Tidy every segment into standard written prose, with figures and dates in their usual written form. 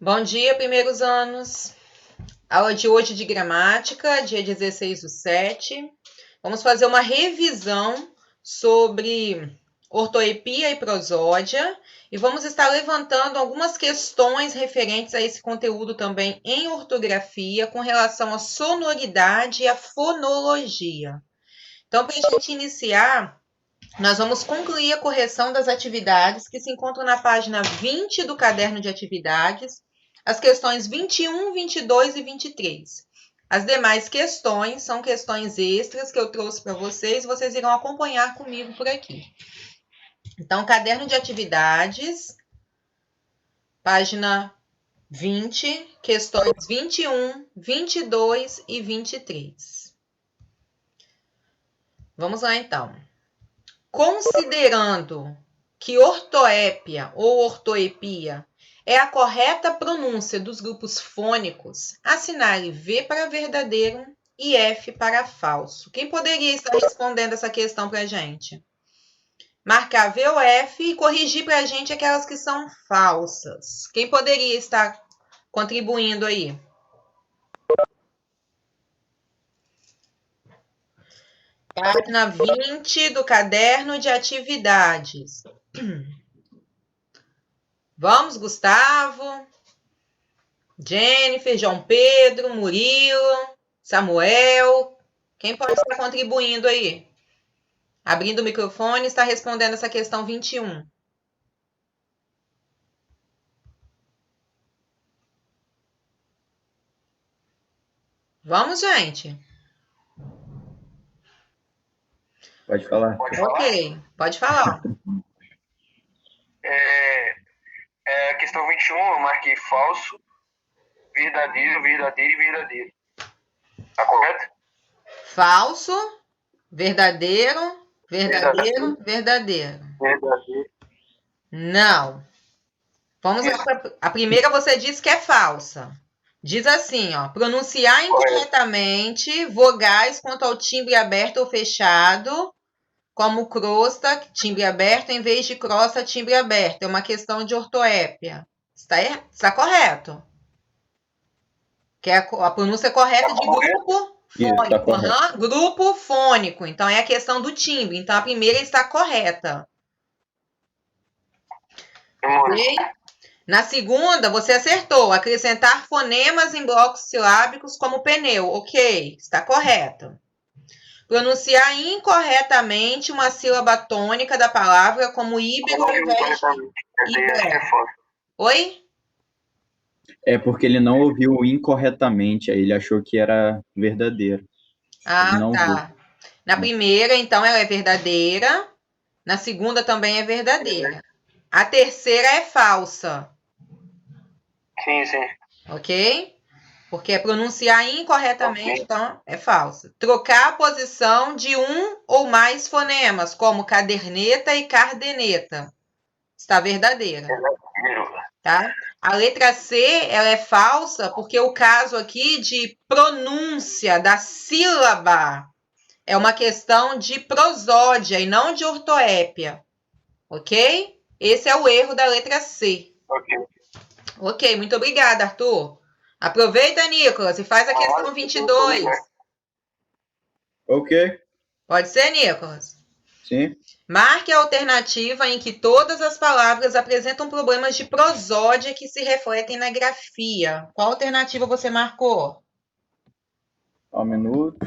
Bom dia, primeiros anos. Aula de hoje de gramática, dia 16/7. Vamos fazer uma revisão sobre ortoepia e prosódia e vamos estar levantando algumas questões referentes a esse conteúdo também em ortografia com relação à sonoridade e à fonologia. Então, para a gente iniciar, nós vamos concluir a correção das atividades que se encontram na página 20 do caderno de atividades, as questões 21, 22 e 23. As demais questões são questões extras que eu trouxe para vocês, vocês irão acompanhar comigo por aqui. Então, caderno de atividades, página 20, questões 21, 22 e 23. Vamos lá, então. Considerando que ortoépia ou ortoepia é a correta pronúncia dos grupos fônicos, assinale V para verdadeiro e F para falso. Quem poderia estar respondendo essa questão para a gente? Marcar V ou F e corrigir para a gente aquelas que são falsas. Quem poderia estar contribuindo aí? Página 20 do caderno de atividades. Vamos, Gustavo, Jennifer, João Pedro, Murilo, Samuel. Quem pode estar contribuindo aí? Abrindo o microfone, está respondendo essa questão 21. Vamos, gente. Pode falar. Ok, pode falar. A questão 21, eu marquei falso, verdadeiro, verdadeiro e verdadeiro. Tá correto? Falso, verdadeiro, verdadeiro, verdadeiro. Verdadeiro. Não. Vamos lá. A primeira você disse que é falsa. Diz assim, ó, pronunciar incorretamente vogais quanto ao timbre aberto ou fechado, como crosta, timbre aberto, em vez de crosta, timbre aberto. É uma questão de ortoépia. Está correto? Que é a pronúncia correta de grupo fônico. Isso, grupo fônico. Então, é a questão do timbre. Então, a primeira está correta. Ok? Na segunda, você acertou. Acrescentar fonemas em blocos silábicos como pneu. Ok, está correto. Pronunciar incorretamente uma sílaba tônica da palavra como íbero ao invés de ibero. Oi? É porque ele não ouviu incorretamente, aí ele achou que era verdadeiro. Ah, não tá. ouviu. Na primeira, então, ela é verdadeira. Na segunda também é verdadeira. A terceira é falsa. Sim, sim. Ok? Porque é pronunciar incorretamente, então é falsa. Trocar a posição de um ou mais fonemas, como caderneta e cardeneta. Está verdadeira. Tá? A letra C, ela é falsa porque o caso aqui de pronúncia da sílaba é uma questão de prosódia e não de ortoépia. Ok? Esse é o erro da letra C. Ok, muito obrigada, Arthur. Aproveita, Nicolas, e faz a questão 22. Ok. Pode ser, Nicolas? Sim. Marque a alternativa em que todas as palavras apresentam problemas de prosódia que se refletem na grafia. Qual alternativa você marcou? Um minuto.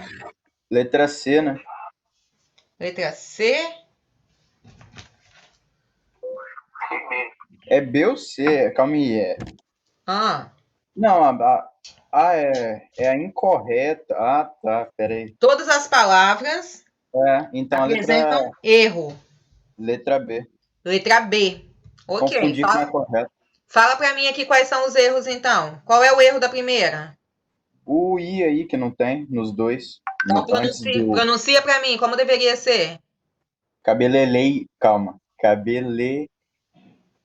Letra C, né? Letra C? É B ou C? Calma aí. Ah. Não, é a incorreta. Ah, tá. Pera aí. Todas as palavras Então apresentam erro. letra B. Letra B. Ok. Confundi com a correta. Fala para mim aqui quais são os erros, então. Qual é o erro da primeira? O I aí, que não tem, nos dois. Então, pronuncia para mim, como deveria ser? Calma.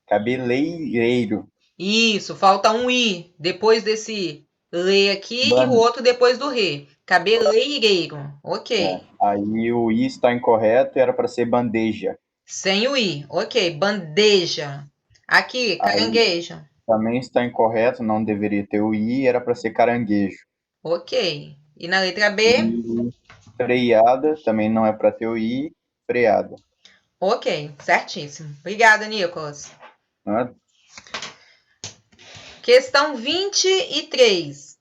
Cabeleireiro. Isso, falta um I depois desse lê aqui e o outro depois do re. Cabeleireiro. Ok. Aí o I está incorreto e era para ser bandeja. Sem o I. Ok. Bandeja. Aqui, caranguejo. Também está incorreto, não deveria ter o I, era para ser caranguejo. Ok. E na letra B? E freada, também não é para ter o I, freada. Ok, certíssimo. Obrigada, Nicolas. Né? Questão 23.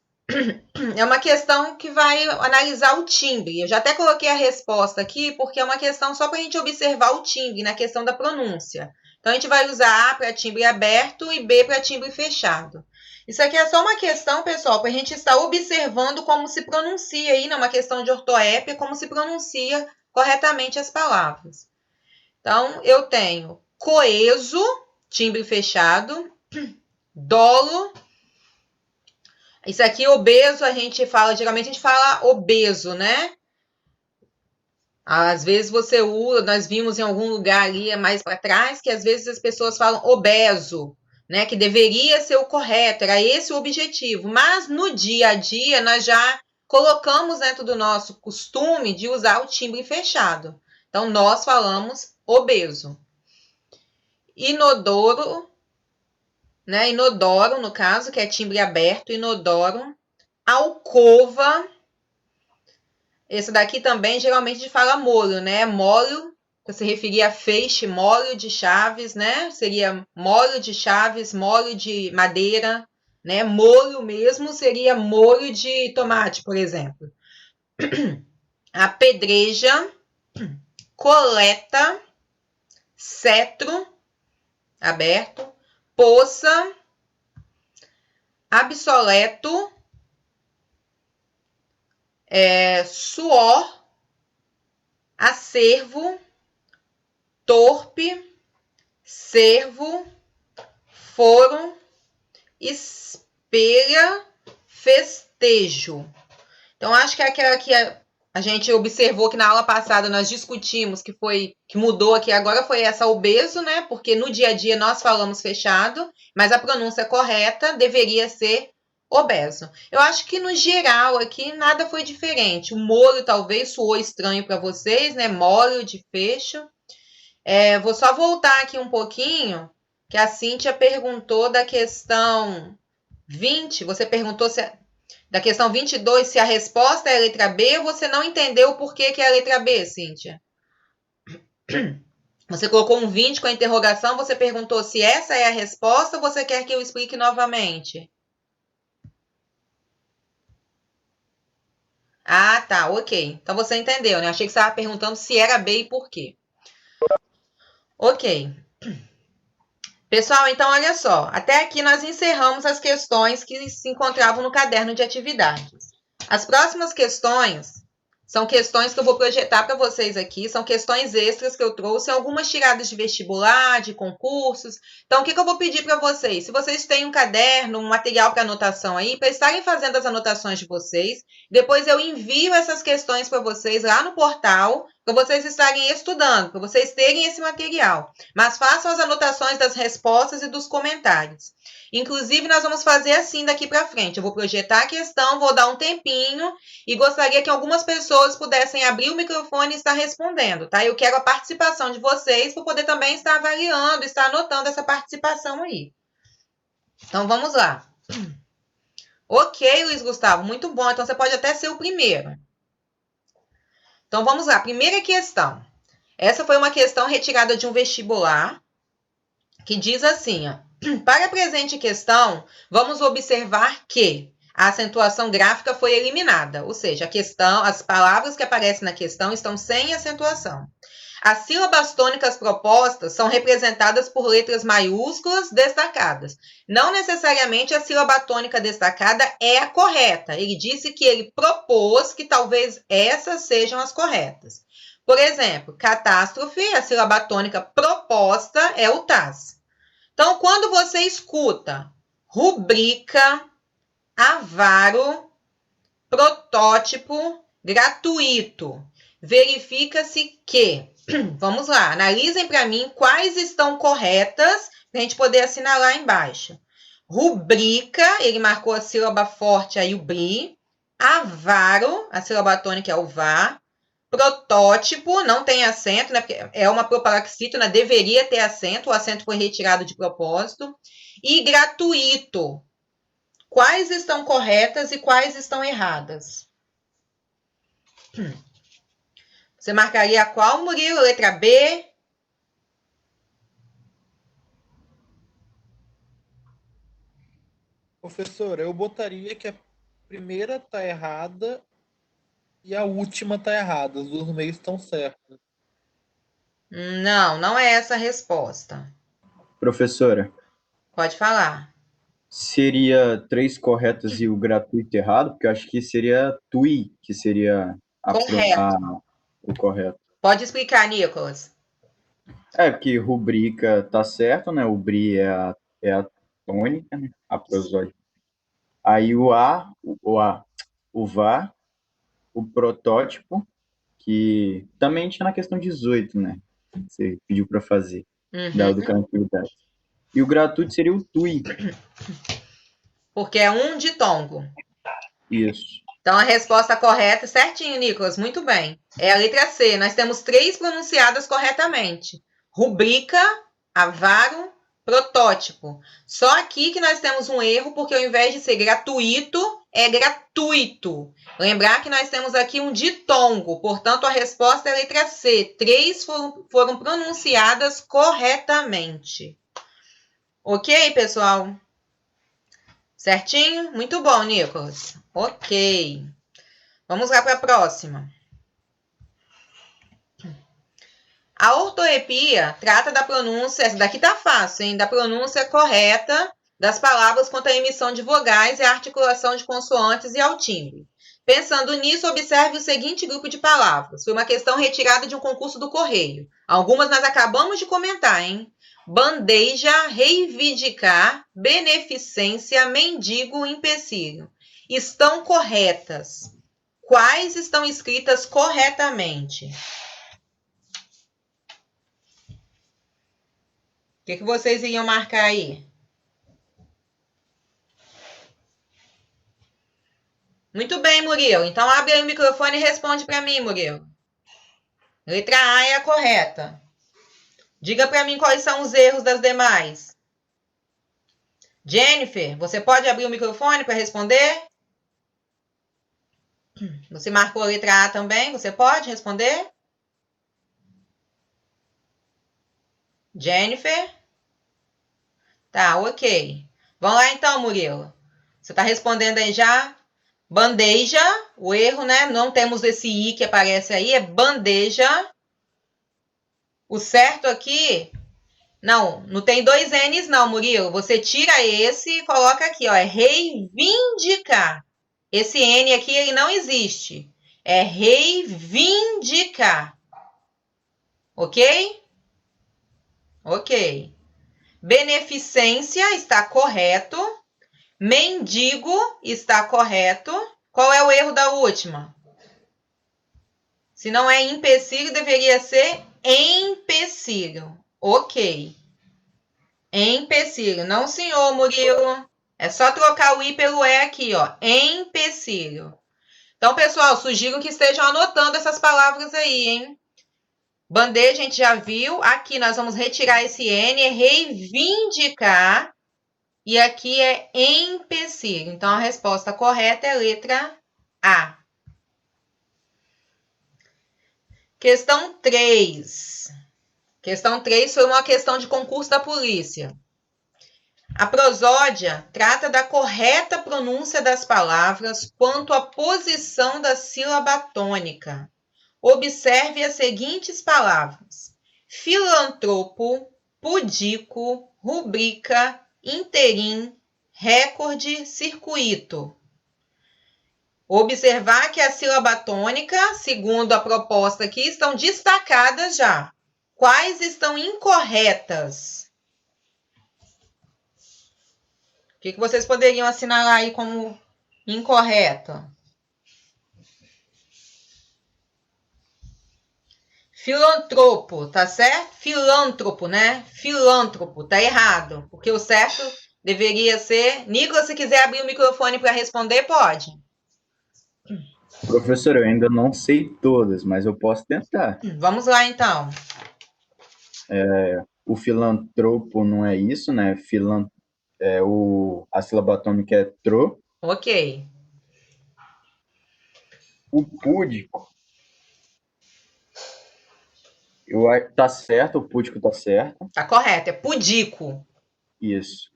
É uma questão que vai analisar o timbre. Eu já até coloquei a resposta aqui, porque é uma questão só para a gente observar o timbre na questão da pronúncia. Então, a gente vai usar A para timbre aberto e B para timbre fechado. Isso aqui é só uma questão, pessoal, para a gente estar observando como se pronuncia aí, numa questão de ortoépia, como se pronuncia corretamente as palavras. Então, eu tenho coeso, timbre fechado, dolo. Isso aqui, obeso, a gente fala, geralmente a gente fala obeso, né? Às vezes você usa, nós vimos em algum lugar ali mais para trás, que às vezes as pessoas falam obeso, né? Que deveria ser o correto, era esse o objetivo. Mas no dia a dia, nós já colocamos dentro do nosso costume de usar o timbre fechado. Então, nós falamos obeso. Inodoro, né? Inodoro, no caso, que é timbre aberto, inodoro. Alcova. Esse daqui também, geralmente, a gente fala molho, né? Molho, que se referia a feixe, molho de chaves, né? Seria molho de chaves, molho de madeira, né? Molho mesmo seria molho de tomate, por exemplo. Apedreja, coleta, cetro, aberto, poça, absoleto, suor, acervo, torpe, servo, foro, espelha, festejo. Então, acho que é aquela que a gente observou que na aula passada nós discutimos, que mudou aqui agora, foi essa obeso, né? Porque no dia a dia nós falamos fechado, mas a pronúncia correta deveria ser obeso. Eu acho que no geral aqui nada foi diferente. O molho talvez soou estranho para vocês, né? Molho de fecho. Vou só voltar aqui um pouquinho, que a Cíntia perguntou da questão 20. Você perguntou da questão 22 se a resposta é a letra B, ou você não entendeu por que é a letra B, Cíntia? Você colocou um 20 com a interrogação, você perguntou se essa é a resposta ou você quer que eu explique novamente? Ah, tá, ok. Então você entendeu, né? Achei que você estava perguntando se era B e por quê. Ok. Pessoal, então olha só. Até aqui nós encerramos as questões que se encontravam no caderno de atividades. As próximas questões são questões que eu vou projetar para vocês aqui, são questões extras que eu trouxe, algumas tiradas de vestibular, de concursos. Então, o que eu vou pedir para vocês? Se vocês têm um caderno, um material para anotação aí, para estarem fazendo as anotações de vocês, depois eu envio essas questões para vocês lá no portal, para vocês estarem estudando, para vocês terem esse material. Mas façam as anotações das respostas e dos comentários. Inclusive, nós vamos fazer assim daqui para frente. Eu vou projetar a questão, vou dar um tempinho e gostaria que algumas pessoas pudessem abrir o microfone e estar respondendo, tá? Eu quero a participação de vocês para poder também estar avaliando, estar anotando essa participação aí. Então, vamos lá. Ok, Luiz Gustavo, muito bom. Então, você pode até ser o primeiro. Então, vamos lá. Primeira questão. Essa foi uma questão retirada de um vestibular que diz assim, ó. Para a presente questão, vamos observar que a acentuação gráfica foi eliminada, ou seja, a questão, as palavras que aparecem na questão estão sem acentuação. As sílabas tônicas propostas são representadas por letras maiúsculas destacadas. Não necessariamente a sílaba tônica destacada é a correta. Ele disse que ele propôs que talvez essas sejam as corretas. Por exemplo, catástrofe, a sílaba tônica proposta é o TAS. Então, quando você escuta rubrica, avaro, protótipo, gratuito, verifica-se que, vamos lá, analisem para mim quais estão corretas para a gente poder assinalar embaixo. Rubrica, ele marcou a sílaba forte aí, o bri. Avaro, a sílaba tônica é o vá. Protótipo, não tem acento, né? Porque é uma proparoxítona, deveria ter acento, o acento foi retirado de propósito. E gratuito. Quais estão corretas e quais estão erradas? Você marcaria qual, Murilo? Letra B? Professora, eu botaria que a primeira tá errada e a última tá errada. As duas no meio estão certas. Não, não é essa a resposta. Professora, Pode falar. seria 3 corretas e o gratuito errado? Porque eu acho que seria TUI, que seria Correto. o correto. Pode explicar, Nicolas. É, porque rubrica tá certo, né? O BRI é a tônica, né? A prosódia. Aí o VAR, o protótipo, que também tinha na questão 18, né? Você pediu para fazer, do cantividade. E o gratuito seria o TUI. Porque é um ditongo. Isso. Então, a resposta correta, certinho, Nicolas, muito bem. É a letra C. Nós temos 3 pronunciadas corretamente. Rubrica, avaro, protótipo. Só aqui que nós temos um erro, porque ao invés de ser gratuito, é gratuito. Lembrar que nós temos aqui um ditongo, portanto, a resposta é a letra C. 3 foram pronunciadas corretamente. Ok, pessoal? Certinho? Muito bom, Nicolas. Ok. Vamos lá para a próxima. A ortoepia trata da pronúncia, essa daqui tá fácil, hein? Da pronúncia correta das palavras quanto à emissão de vogais e a articulação de consoantes e ao timbre. Pensando nisso, observe o seguinte grupo de palavras. Foi uma questão retirada de um concurso do Correio. Algumas nós acabamos de comentar, hein? Bandeja, reivindicar, beneficência, mendigo, empecilho. Estão corretas. Quais estão escritas corretamente? O que vocês iriam marcar aí? Muito bem, Murilo. Então, abre aí o microfone e responde para mim, Murilo. Letra A é a correta. Diga para mim quais são os erros das demais. Jennifer, você pode abrir o microfone para responder? Você marcou a letra A também? Você pode responder? Jennifer? Tá, ok. Vamos lá então, Murilo. Você está respondendo aí já? Bandeja, o erro, né? Não temos esse I que aparece aí, é bandeja. O certo aqui... Não tem 2 N's não, Murilo. Você tira esse e coloca aqui, ó. É reivindicar. Esse N aqui, ele não existe. É reivindicar. Ok? Ok. Beneficência está correto. Mendigo está correto. Qual é o erro da última? Se não é empecilho, deveria ser empecilho. Ok. Empecilho. Não, senhor, Murilo. É só trocar o I pelo E aqui, ó. Empecilho. Então, pessoal, sugiro que estejam anotando essas palavras aí, hein? Bandeja, a gente já viu. Aqui nós vamos retirar esse N, é reivindicar. E aqui é empecilho. Então, a resposta correta é a letra A. Questão 3. Questão 3 foi uma questão de concurso da polícia. A prosódia trata da correta pronúncia das palavras quanto à posição da sílaba tônica. Observe as seguintes palavras: filantropo, pudico, rubrica, interim, recorde, circuito. Observar que a sílaba tônica, segundo a proposta aqui, estão destacadas já. Quais estão incorretas? O que vocês poderiam assinalar aí como incorreto? Filantropo, tá certo? Filântropo, né? Filântropo, tá errado. Porque o certo deveria ser... Nicolas, se quiser abrir o microfone para responder, pode. Professor, eu ainda não sei todas, mas eu posso tentar. Vamos lá, então. O filantropo não é isso, né? A sílaba atômica é tro. Ok. O púdico, tá certo, o púdico tá certo. Tá correto. É pudico. Isso.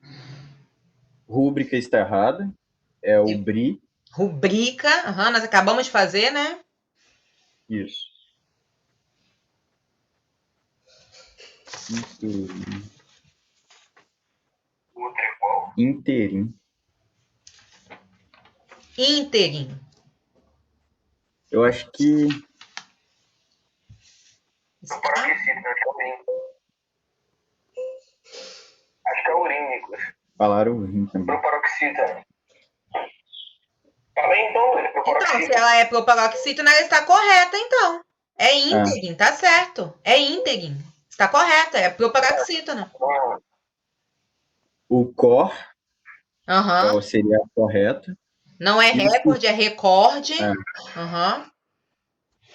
Rúbrica está errada. É o BRI. Rubrica. Aham, nós acabamos de fazer, né? Isso. O outro é qual? Interim. Ínterim. Eu acho que Proparoxítona, acho que é urim. Acho que é urim, Nicolas. falaram o rim também. Proparoxítona. Fala aí então, velho. Então, se Proparoxítona. ela é proparoxítona, ela está correta, então. É íntegrin, tá certo. É íntegrin. Está correta, é proparoxítona. O cor Aham. seria a correta. Não é E o recorde, é recorde. É. Aham.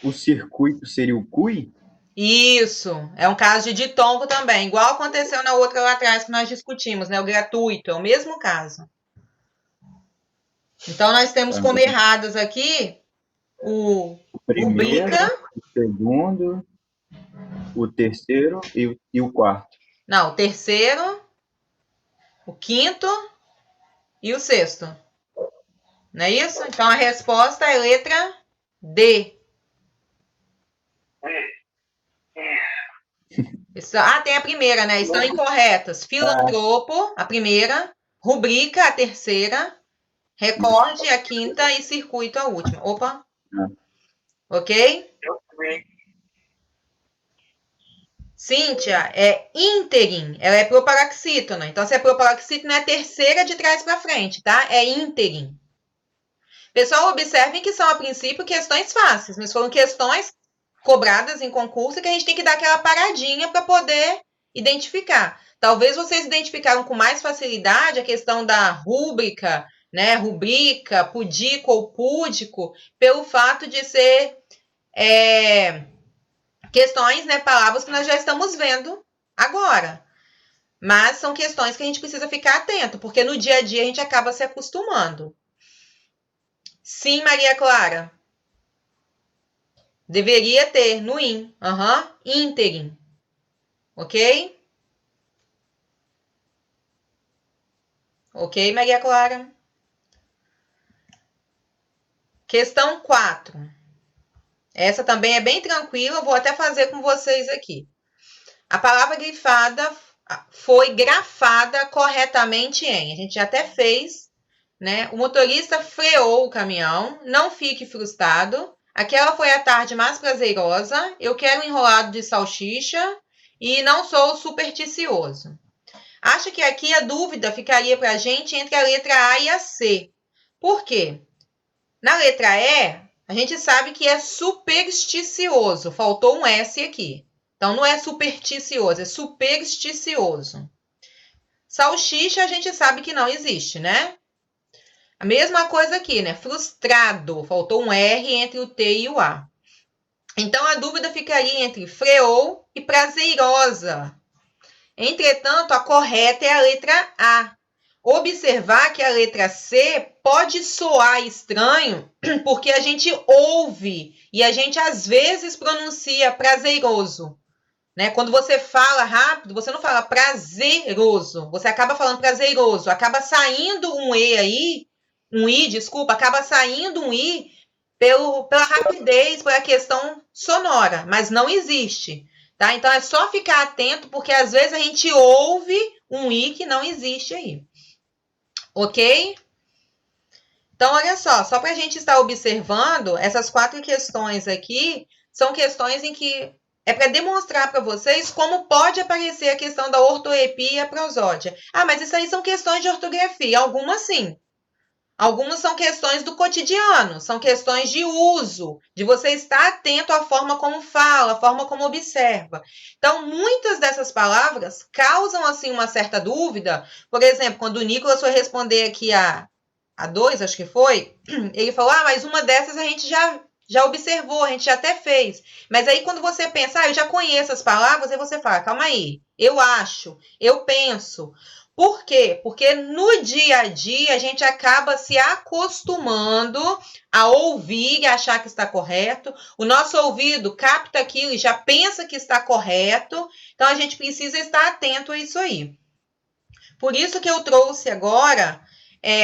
O circuito seria o CUI? Isso. É um caso de ditongo também. Igual aconteceu na outra lá atrás que nós discutimos, né? O gratuito. É o mesmo caso. Então, nós temos como erradas aqui o Primeiro, rubrica. o segundo, o terceiro e o quarto. Não, o terceiro, o quinto e o sexto. Não é isso? Então, a resposta é letra D. Tem a primeira, né? Estão incorretas. Filantropo, a primeira. Rubrica, a terceira. Recorde, a quinta. E circuito, a última. Opa. Ok? Cíntia, é ínterim. Ela é proparoxítona. Então, se é proparoxítona, é a terceira de trás para frente, tá? É ínterim. Pessoal, observem que são, a princípio, questões fáceis, mas foram questões cobradas em concurso que a gente tem que dar aquela paradinha para poder identificar. Talvez vocês identificaram com mais facilidade a questão da rúbrica, né? Rubrica, pudico ou púdico, pelo fato de ser questões, né? Palavras que nós já estamos vendo agora. Mas são questões que a gente precisa ficar atento, porque no dia a dia a gente acaba se acostumando. Sim, Maria Clara. Deveria ter no IN. Íntegrin. Ok? Ok, Maria Clara? Questão 4. Essa também é bem tranquila, vou até fazer com vocês aqui. A palavra grifada foi grafada corretamente em. A gente já até fez, né? O motorista freou o caminhão, não fique frustrado. Aquela foi a tarde mais prazerosa. Eu quero um enrolado de salsicha e não sou supersticioso. Acho que aqui a dúvida ficaria para a gente entre a letra A e a C. Por quê? Na letra E, a gente sabe que é supersticioso. Faltou um S aqui. Então, não é supersticioso, é supersticioso. Salsicha, a gente sabe que não existe, né? A mesma coisa aqui, né? Frustrado. Faltou um R entre o T e o A. Então, a dúvida ficaria entre freou e prazerosa. Entretanto, a correta é a letra A. Observar que a letra C pode soar estranho porque a gente ouve e a gente às vezes pronuncia prazeroso. Né? Quando você fala rápido, você não fala prazeroso, você acaba falando prazeroso, acaba saindo um E aí, acaba saindo um I pela rapidez, pela questão sonora, mas não existe. Tá? Então é só ficar atento, porque às vezes a gente ouve um I que não existe aí. Ok? Então, olha só para a gente estar observando, essas 4 questões aqui são questões em que é para demonstrar para vocês como pode aparecer a questão da ortoepia e a prosódia. Mas isso aí são questões de ortografia, algumas sim. Algumas são questões do cotidiano, são questões de uso, de você estar atento à forma como fala, à forma como observa. Então, muitas dessas palavras causam, assim, uma certa dúvida. Por exemplo, quando o Nicolas foi responder aqui a a 2, acho que foi, ele falou, mas uma dessas a gente já observou, a gente já até fez. Mas aí quando você pensa, eu já conheço as palavras, aí você fala, calma aí, eu acho, eu penso. Por quê? Porque no dia a dia a gente acaba se acostumando a ouvir e achar que está correto. O nosso ouvido capta aquilo e já pensa que está correto. Então a gente precisa estar atento a isso aí. Por isso que eu trouxe agora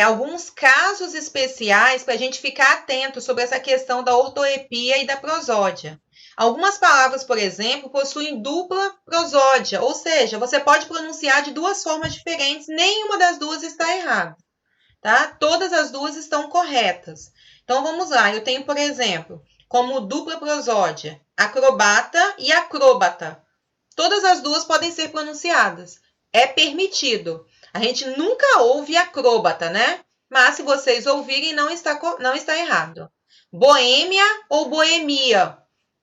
alguns casos especiais para a gente ficar atento sobre essa questão da ortoepia e da prosódia. Algumas palavras, por exemplo, possuem dupla prosódia, ou seja, você pode pronunciar de duas formas diferentes, nenhuma das duas está errada, tá? Todas as duas estão corretas. Então vamos lá, eu tenho, por exemplo, como dupla prosódia, acrobata e acrôbata. Todas as duas podem ser pronunciadas. É permitido. A gente nunca ouve acrôbata, né? Mas se vocês ouvirem, não está errado. Boêmia ou boemia.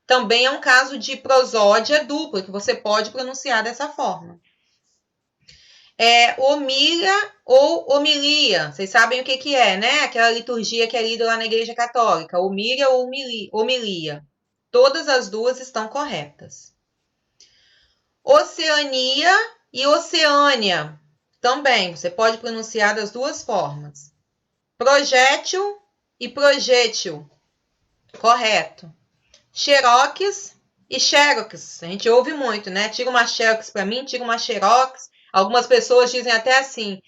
Também é um caso de prosódia dupla, que você pode pronunciar dessa forma. Homilia ou homilia. Vocês sabem o que é, né? Aquela liturgia que é lida lá na Igreja Católica. Homilia ou homilia. Todas as duas estão corretas. Oceania e Oceânia. Também, você pode pronunciar das duas formas. Projétil e projétil. Correto. Xerox e xerox. A gente ouve muito, né? Tira uma xerox para mim, tira uma xerox. Algumas pessoas dizem até assim,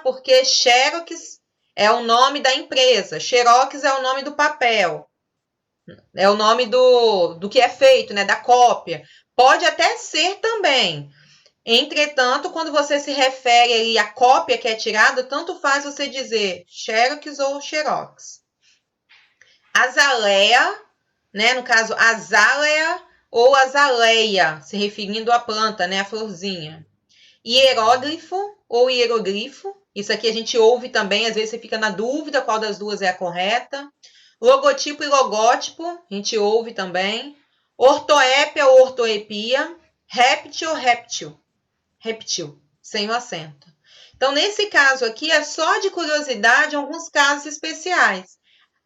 porque xerox é o nome da empresa, xerox é o nome do papel. É o nome do que é feito, né? Da cópia. Pode até ser também. Entretanto, quando você se refere aí à cópia que é tirada, tanto faz você dizer xerox ou xerox. Azaleia, né? No caso, azalea ou azaleia, se referindo à planta, né? A florzinha. Hieróglifo ou hierogrifo. Isso aqui a gente ouve também, às vezes você fica na dúvida qual das duas é a correta. Logotipo e logótipo, a gente ouve também. Ortoépia ou ortoepia. Réptil ou réptil. Reptil, sem o acento. Então, nesse caso aqui, é só de curiosidade alguns casos especiais.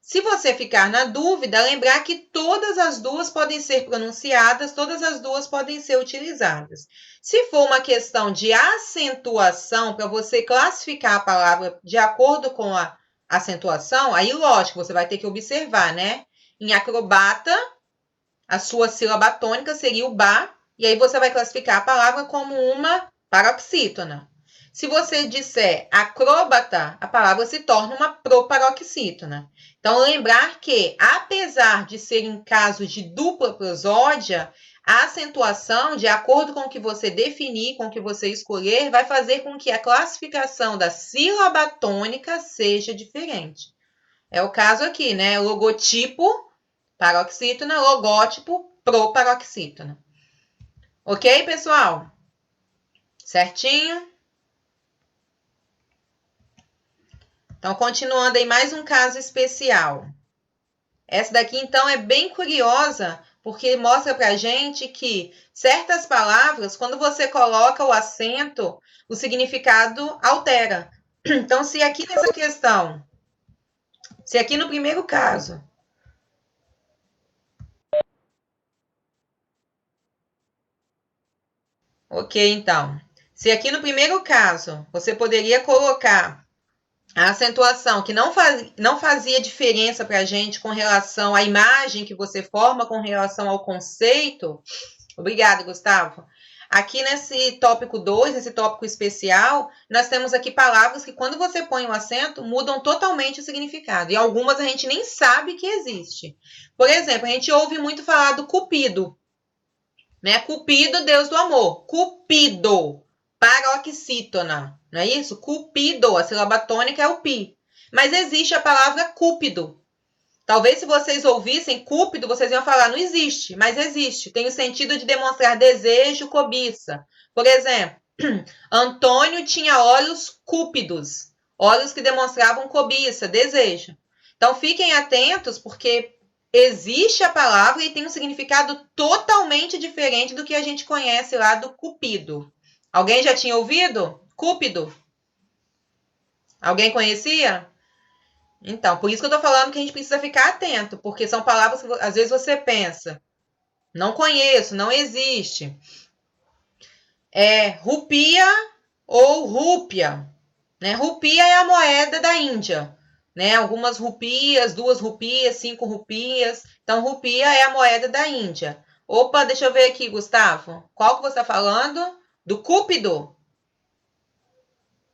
Se você ficar na dúvida, lembrar que todas as duas podem ser pronunciadas, todas as duas podem ser utilizadas. Se for uma questão de acentuação, para você classificar a palavra de acordo com a acentuação, aí, lógico, você vai ter que observar, né? Em acrobata, a sua sílaba tônica seria o ba, e aí você vai classificar a palavra como uma paroxítona. Se você disser acrobata, a palavra se torna uma proparoxítona. Então, lembrar que, apesar de ser em caso de dupla prosódia, a acentuação, de acordo com o que você definir, com o que você escolher, vai fazer com que a classificação da sílaba tônica seja diferente. É o caso aqui, né? Logotipo, paroxítona, logótipo, proparoxítona. Ok, pessoal? Certinho? Então, continuando aí, mais um caso especial. Essa daqui, então, é bem curiosa, porque mostra pra gente que certas palavras, quando você coloca o acento, o significado altera. Então, se aqui nessa questão, se aqui no primeiro caso, ok, então, se aqui no primeiro caso, você poderia colocar a acentuação que não fazia diferença para a gente com relação à imagem que você forma, com relação ao conceito. Obrigada, Gustavo. Aqui nesse tópico 2, nesse tópico especial, nós temos aqui palavras que, quando você põe o acento, mudam totalmente o significado. E algumas a gente nem sabe que existe. Por exemplo, a gente ouve muito falar do Cupido, né? Cupido, deus do amor. Cupido, paroxítona, não é isso? Cupido, a sílaba tônica é o pi. Mas existe a palavra cúpido. Talvez se vocês ouvissem cúpido, vocês iam falar, não existe, mas existe. Tem o sentido de demonstrar desejo, cobiça. Por exemplo, Antônio tinha olhos cúpidos, olhos que demonstravam cobiça, desejo. Então fiquem atentos, porque existe a palavra e tem um significado totalmente diferente do que a gente conhece lá do cupido. Alguém já tinha ouvido? Cúpido? Alguém conhecia? Então, por isso que eu tô falando que a gente precisa ficar atento, porque são palavras que às vezes você pensa, não conheço, não existe. É rupia ou rúpia, né? Rupia é a moeda da Índia, né? Algumas rupias, 2 rupias, 5 rupias. Então, rupia é a moeda da Índia. Opa, deixa eu ver aqui, Gustavo. Qual que você está falando? Do Cúpido?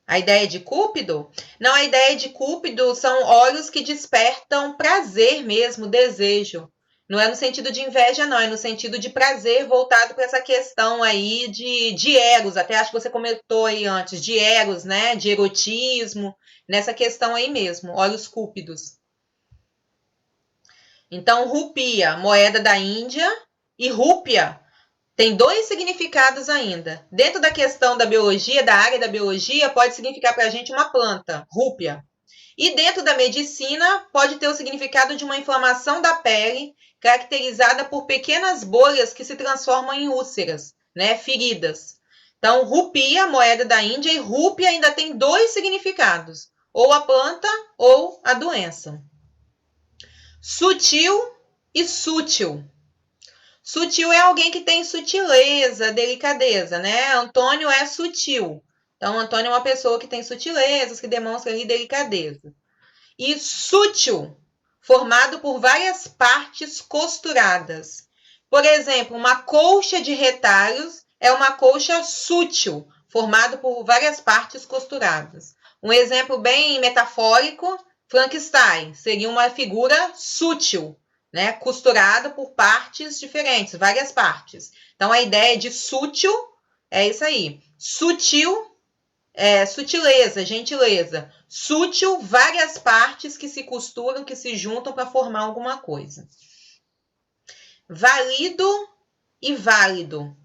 A ideia de Cúpido? Não, a ideia de Cúpido são olhos que despertam prazer mesmo, desejo. Não é no sentido de inveja, não, é no sentido de prazer voltado para essa questão aí de eros. Até acho que você comentou aí antes, de eros, né? De erotismo, nessa questão aí mesmo, olhos cúpidos. Então, rupia, moeda da Índia, e rúpia tem 2 significados ainda. Dentro da questão da biologia, da área da biologia, pode significar para a gente uma planta, rúpia. E dentro da medicina, pode ter o significado de uma inflamação da pele, caracterizada por pequenas bolhas que se transformam em úlceras, né, feridas. Então, rupia, moeda da Índia, e rúpia ainda tem 2 significados, ou a planta ou a doença. Sutil e sútil. Sutil é alguém que tem sutileza, delicadeza, né? Antônio é sutil. Então, Antônio é uma pessoa que tem sutilezas, que demonstra ali delicadeza. E sútil, formado por várias partes costuradas. Por exemplo, uma colcha de retalhos é uma colcha sútil, formado por várias partes costuradas. Um exemplo bem metafórico, Frankenstein seria uma figura sútil, né? Costurada por partes diferentes, várias partes. Então, a ideia de sútil é isso aí. Sutil é sutileza, gentileza. Sútil, várias partes que se costuram, que se juntam para formar alguma coisa. Valido e válido.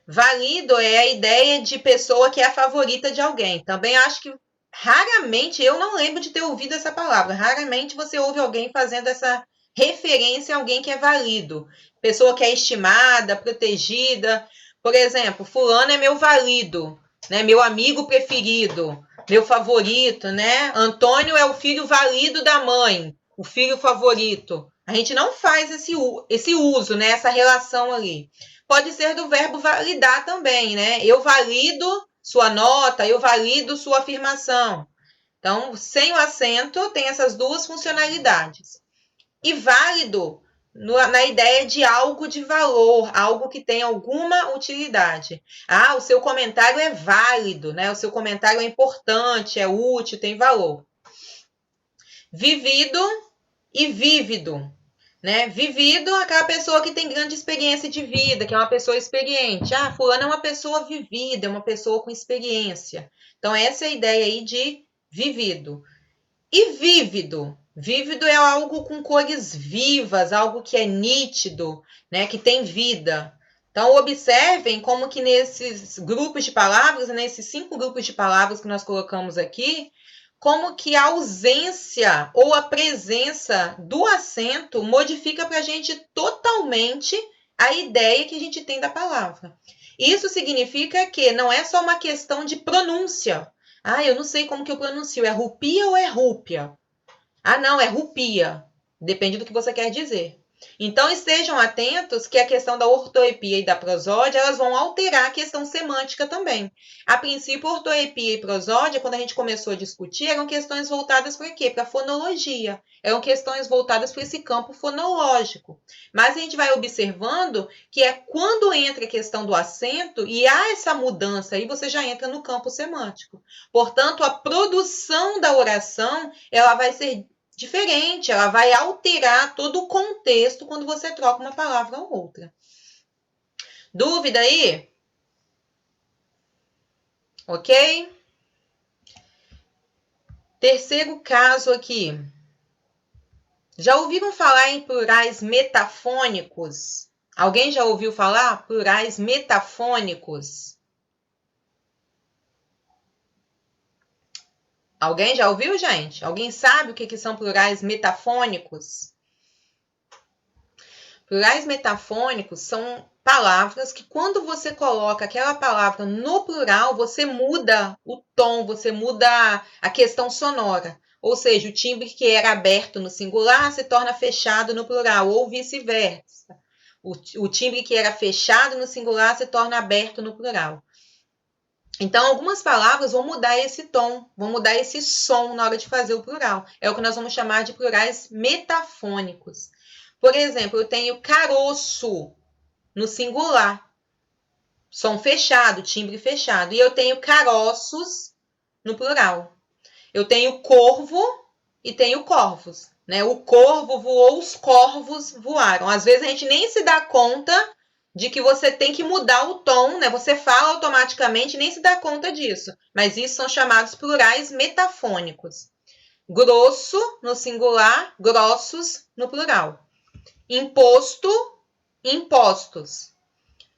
Valido é a ideia de pessoa que é a favorita de alguém. Também acho que raramente, eu não lembro de ter ouvido essa palavra, raramente você ouve alguém fazendo essa referência a alguém que é valido. Pessoa que é estimada, protegida. Por exemplo, fulano é meu valido, né? Meu amigo preferido, meu favorito, né? Antônio é o filho valido da mãe, o filho favorito. A gente não faz esse uso, né? Essa relação ali. Pode ser do verbo validar também, né? Eu valido sua nota, eu valido sua afirmação. Então, sem o acento, tem essas 2 funcionalidades. E válido na ideia de algo de valor, algo que tem alguma utilidade. Ah, o seu comentário é válido, né? O seu comentário é importante, é útil, tem valor. Vivido e vívido. Né? Vivido, aquela pessoa que tem grande experiência de vida, que é uma pessoa experiente. Ah, fulano é uma pessoa vivida, é uma pessoa com experiência. Então, essa é a ideia aí de vivido. E vívido. Vívido é algo com cores vivas, algo que é nítido, né? Que tem vida. Então, observem como que nesses grupos de palavras, nesses 5 grupos de palavras que nós colocamos aqui, como que a ausência ou a presença do acento modifica para a gente totalmente a ideia que a gente tem da palavra. Isso significa que não é só uma questão de pronúncia. Ah, eu não sei como que eu pronuncio, é rupia ou é rúpia? Ah, não, é rupia. Depende do que você quer dizer. Então, estejam atentos que a questão da ortoepia e da prosódia, elas vão alterar a questão semântica também. A princípio, ortoepia e prosódia, quando a gente começou a discutir, eram questões voltadas para quê? Para fonologia. Eram questões voltadas para esse campo fonológico. Mas a gente vai observando que é quando entra a questão do acento e há essa mudança, aí você já entra no campo semântico. Portanto, a produção da oração, ela vai ser diferente, ela vai alterar todo o contexto quando você troca uma palavra ou outra. Dúvida aí? Ok? Terceiro caso aqui. Já ouviram falar em plurais metafônicos? Alguém já ouviu falar? Plurais metafônicos? Alguém já ouviu, gente? Alguém sabe o que são plurais metafônicos? Plurais metafônicos são palavras que, quando você coloca aquela palavra no plural, você muda o tom, você muda a questão sonora. Ou seja, o timbre que era aberto no singular se torna fechado no plural, ou vice-versa. O timbre que era fechado no singular se torna aberto no plural. Então, algumas palavras vão mudar esse tom, vão mudar esse som na hora de fazer o plural. É o que nós vamos chamar de plurais metafônicos. Por exemplo, eu tenho caroço no singular. Som fechado, timbre fechado. E eu tenho caroços no plural. Eu tenho corvo e tenho corvos. Né? O corvo voou, os corvos voaram. Às vezes a gente nem se dá conta de que você tem que mudar o tom, né? Você fala automaticamente e nem se dá conta disso. Mas isso são chamados plurais metafônicos. Grosso no singular, grossos no plural. Imposto, impostos.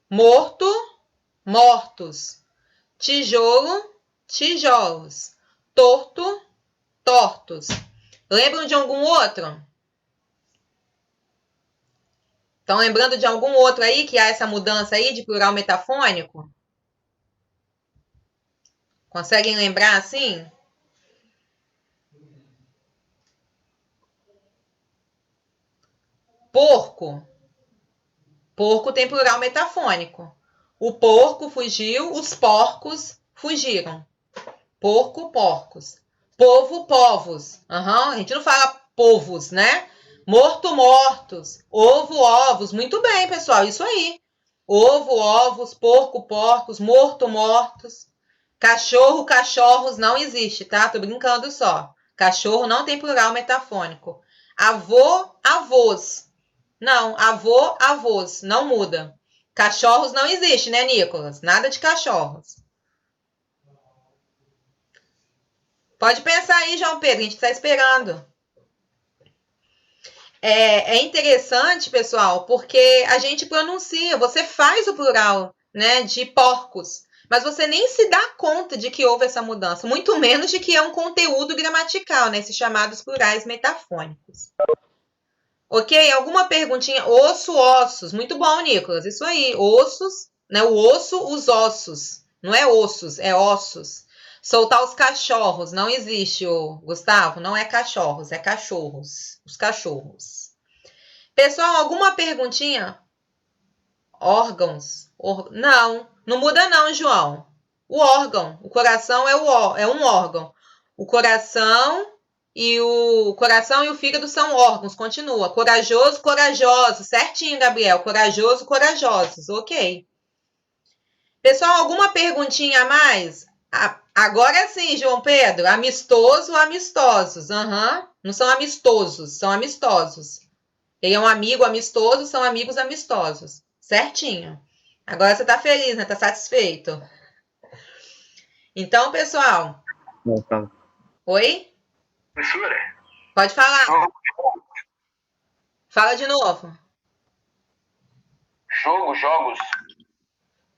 Morto, mortos. Tijolo, tijolos. Torto, tortos. Lembram de algum outro? Estão lembrando de algum outro aí que há essa mudança aí de plural metafônico? Conseguem lembrar assim? Porco. Porco tem plural metafônico. O porco fugiu, os porcos fugiram. Porco, porcos. Povo, povos. A gente não fala povos, né? Morto, mortos. Ovo, ovos. Muito bem, pessoal. Isso aí. Ovo, ovos. Porco, porcos. Morto, mortos. Cachorro, cachorros. Não existe, tá? Tô brincando só. Cachorro não tem plural metafônico. Avô, avós. Não, avô, avós. Não muda. Cachorros não existe, né, Nicolas? Nada de cachorros. Pode pensar aí, João Pedro, a gente está esperando. É interessante, pessoal, porque a gente pronuncia, você faz o plural, né, de porcos, mas você nem se dá conta de que houve essa mudança, muito menos de que é um conteúdo gramatical, né, esses chamados plurais metafônicos. Ok? Alguma perguntinha? Osso, ossos. Muito bom, Nicolas. Isso aí. Ossos, né? O osso, os ossos. Não é ossos, é ossos. Soltar os cachorros. Não existe, Gustavo. Não é cachorros, é cachorros. Os cachorros. Pessoal, alguma perguntinha? Órgãos. Não, não muda não, João. O órgão. O coração é um órgão. O coração e o fígado são órgãos. Continua. Corajoso, corajosos. Certinho, Gabriel. Corajoso, corajosos. Ok. Pessoal, alguma perguntinha a mais? Agora sim, João Pedro. Amistoso, amistosos. Não são amistosos, são amistosos. Ele é um amigo amistoso, são amigos amistosos. Certinho. Agora você tá feliz, né? Tá satisfeito. Então, pessoal. Não, tá. Oi? Professora? Pode falar. Fala de novo. Jogos.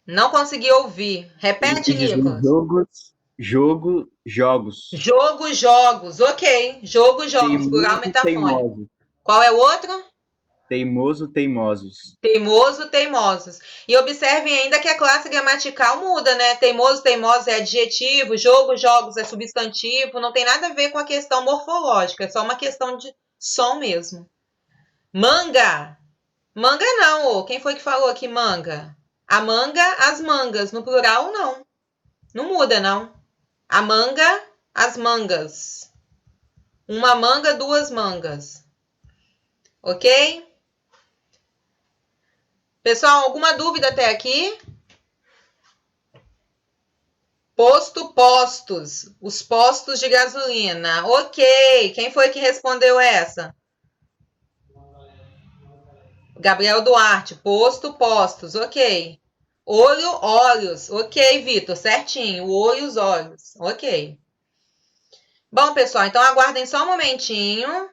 Não consegui ouvir. Repete, Nicolas. Jogos. Jogos. Ok. Jogos, plural metafônico. Qual é o outro? Teimoso, teimosos. Teimoso, teimosos. E observem ainda que a classe gramatical muda, né? Teimoso, teimosos é adjetivo, jogos é substantivo, não tem nada a ver com a questão morfológica, é só uma questão de som mesmo. Manga. Manga não, quem foi que falou aqui manga? A manga, as mangas, no plural não. Não muda, não. A manga, as mangas. Uma manga, duas mangas. Ok? Pessoal, alguma dúvida até aqui? Posto, postos. Os postos de gasolina. Ok. Quem foi que respondeu essa? Gabriel Duarte. Posto, postos. Ok. Olho, olhos. Ok, Vitor. Certinho. O olho, os olhos. Ok. Bom, pessoal, então aguardem só um momentinho.